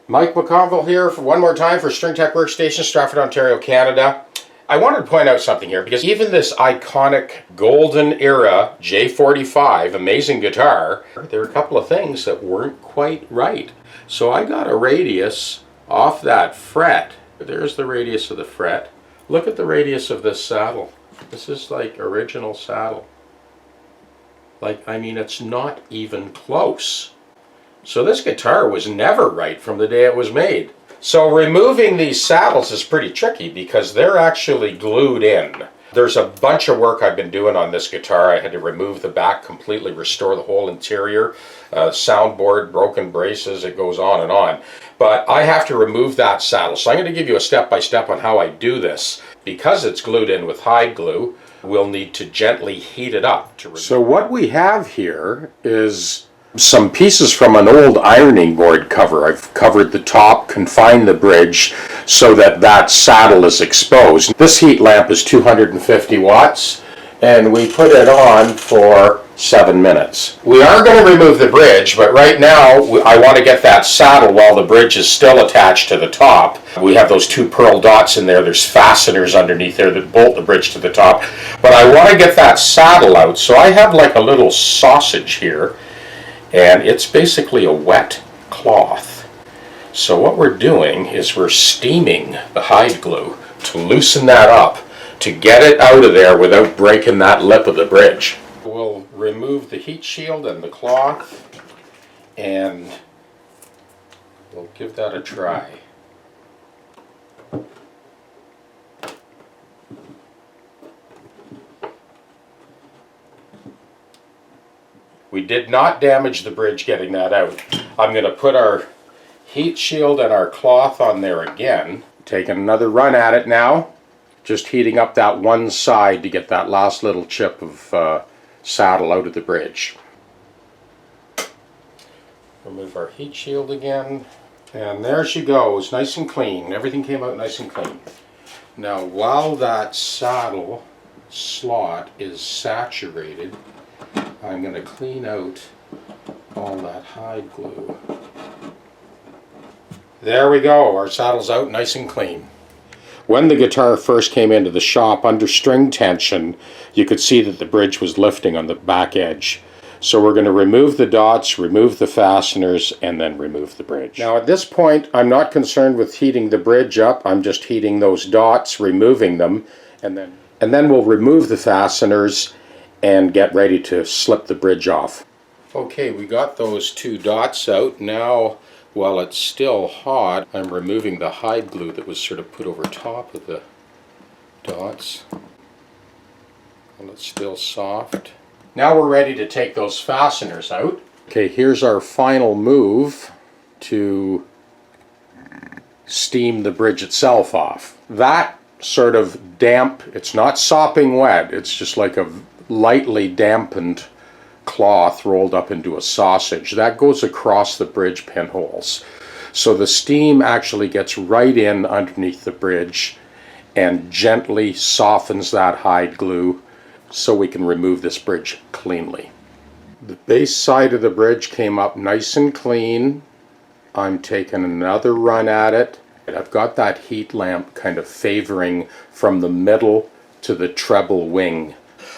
Mike McConville here for one more time for String Tech Workstations, Stratford, Ontario, Canada. I wanted to point out something here because even this iconic golden era J-45 amazing guitar, there are a couple of things that weren't quite right. So I got a radius off that fret. There's the radius of the fret. Look at the radius of this saddle. This is like original saddle. I mean, it's not even close. So this guitar was never right from the day it was made. So removing these saddles is pretty tricky because they're actually glued in. There's a bunch of work I've been doing on this guitar. I had to remove the back completely, restore the whole interior, soundboard, broken braces, it goes on and on. But I have to remove that saddle. So I'm going to give you a step-by-step on how I do this. Because it's glued in with hide glue, we'll need to gently heat it up. So what we have here is some pieces from an old ironing board cover. I've covered the top, confined the bridge so that that saddle is exposed. This heat lamp is 250 watts and we put it on for 7 minutes. We are going to remove the bridge, but right now I want to get that saddle while the bridge is still attached to the top. We have those two pearl dots in there. There's fasteners underneath there that bolt the bridge to the top. But I want to get that saddle out, so I have like a little sausage here. And it's basically a wet cloth. So what we're doing is we're steaming the hide glue to loosen that up, to get it out of there without breaking that lip of the bridge. We'll remove the heat shield and the cloth, and we'll give that a try. We did not damage the bridge getting that out. I'm going to put our heat shield and our cloth on there again. Taking another run at it now. Just heating up that one side to get that last little chip of saddle out of the bridge. Remove our heat shield again. And there she goes, nice and clean. Everything came out nice and clean. Now while that saddle slot is saturated, I'm going to clean out all that hide glue. There we go, our saddle's out nice and clean. When the guitar first came into the shop under string tension, you could see that the bridge was lifting on the back edge. So we're going to remove the dots, remove the fasteners, and then remove the bridge. Now at this point, I'm not concerned with heating the bridge up. I'm just heating those dots, removing them, and then we'll remove the fasteners and get ready to slip the bridge off. Okay, we got those two dots out. Now, while it's still hot, I'm removing the hide glue that was sort of put over top of the dots. While it's still soft. Now we're ready to take those fasteners out. Okay, here's our final move to steam the bridge itself off. That sort of damp, it's not sopping wet, it's just like a lightly dampened cloth rolled up into a sausage. That goes across the bridge pinholes. So the steam actually gets right in underneath the bridge and gently softens that hide glue so we can remove this bridge cleanly. The base side of the bridge came up nice and clean. I'm taking another run at it. I've got that heat lamp kind of favoring from the middle to the treble wing.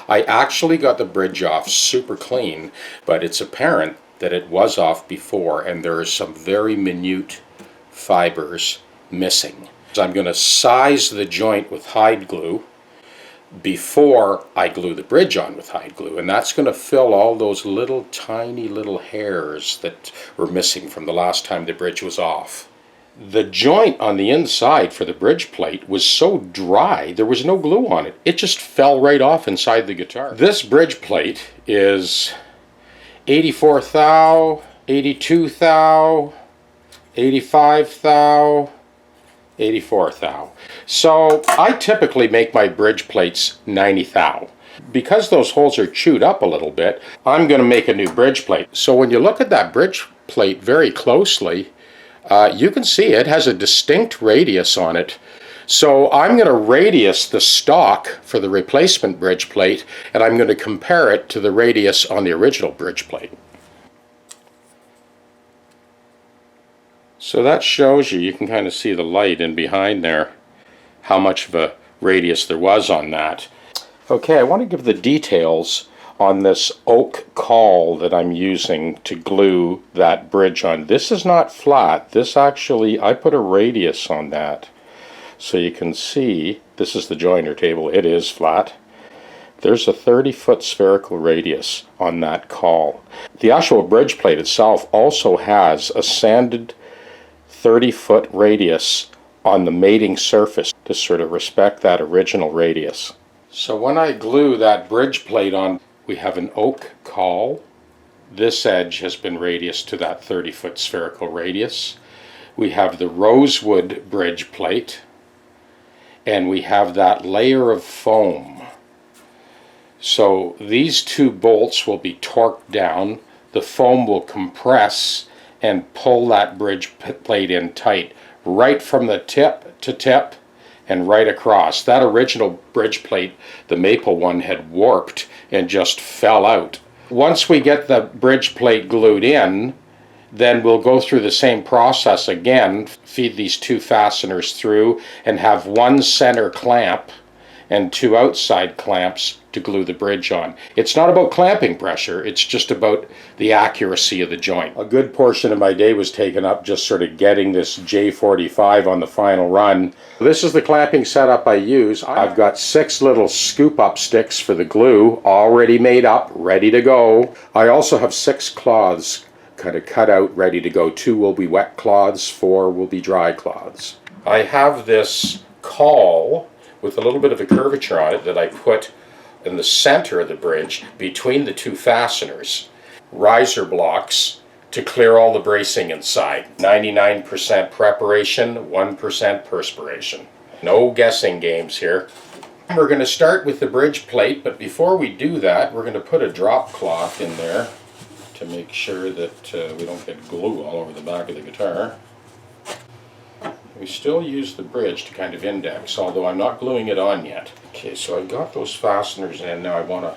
I actually got the bridge off super clean, but it's apparent that it was off before and there are some very minute fibers missing. So I'm going to size the joint with hide glue before I glue the bridge on with hide glue, and that's going to fill all those little tiny little hairs that were missing from the last time the bridge was off. The joint on the inside for the bridge plate was so dry, there was no glue on it. It just fell right off inside the guitar. This bridge plate is 84 thou, 82 thou, 85 thou, 84 thou. So I typically make my bridge plates 90 thou. Because those holes are chewed up a little bit, I'm going to make a new bridge plate. So when you look at that bridge plate very closely, you can see it has a distinct radius on it. So I'm going to radius the stock for the replacement bridge plate, and I'm going to compare it to the radius on the original bridge plate. So that shows you can kind of see the light in behind there, how much of a radius there was on that. Okay, I want to give the details on this oak caul that I'm using to glue that bridge on. This is not flat. This actually, I put a radius on that. So you can see, this is the joiner table, it is flat. There's a 30-foot spherical radius on that caul. The actual bridge plate itself also has a sanded 30-foot radius on the mating surface to sort of respect that original radius. So when I glue that bridge plate on, we have an oak caul. This edge has been radiused to that 30-foot spherical radius. We have the rosewood bridge plate, and we have that layer of foam. So these two bolts will be torqued down, the foam will compress and pull that bridge plate in tight, right from the tip to tip and right across. That original bridge plate, the maple one, had warped and just fell out. Once we get the bridge plate glued in, then we'll go through the same process again, feed these two fasteners through and have one center clamp and two outside clamps to glue the bridge on. It's not about clamping pressure, it's just about the accuracy of the joint. A good portion of my day was taken up just sort of getting this J-45 on the final run. This is the clamping setup I use. I've got 6 little scoop up sticks for the glue already made up, ready to go. I also have 6 cloths kind of cut out, ready to go. 2 will be wet cloths, 4 will be dry cloths. I have this caul with a little bit of a curvature on it that I put in the center of the bridge between the two fasteners. Riser blocks to clear all the bracing inside. 99% preparation, 1% perspiration. No guessing games here. We're going to start with the bridge plate, but before we do that, we're going to put a drop cloth in there to make sure that we don't get glue all over the back of the guitar. We still use the bridge to kind of index, although I'm not gluing it on yet. Okay, so I've got those fasteners in. Now I want to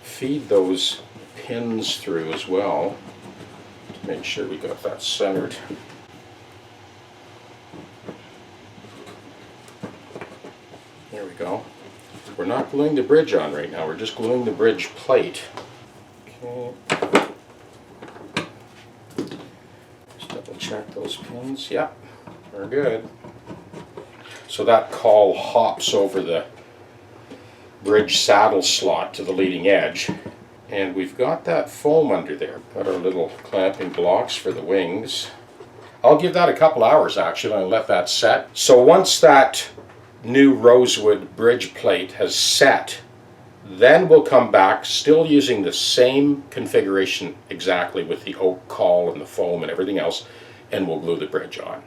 feed those pins through as well to make sure we got that centered. There we go. We're not gluing the bridge on right now, we're just gluing the bridge plate. Okay. Just double check those pins. Yep. We're good. So that caul hops over the bridge saddle slot to the leading edge, and we've got that foam under there. Got our little clamping blocks for the wings. I'll give that a couple hours actually and let that set. So once that new rosewood bridge plate has set, then we'll come back still using the same configuration exactly with the oak caul and the foam and everything else, and we'll glue the bridge on.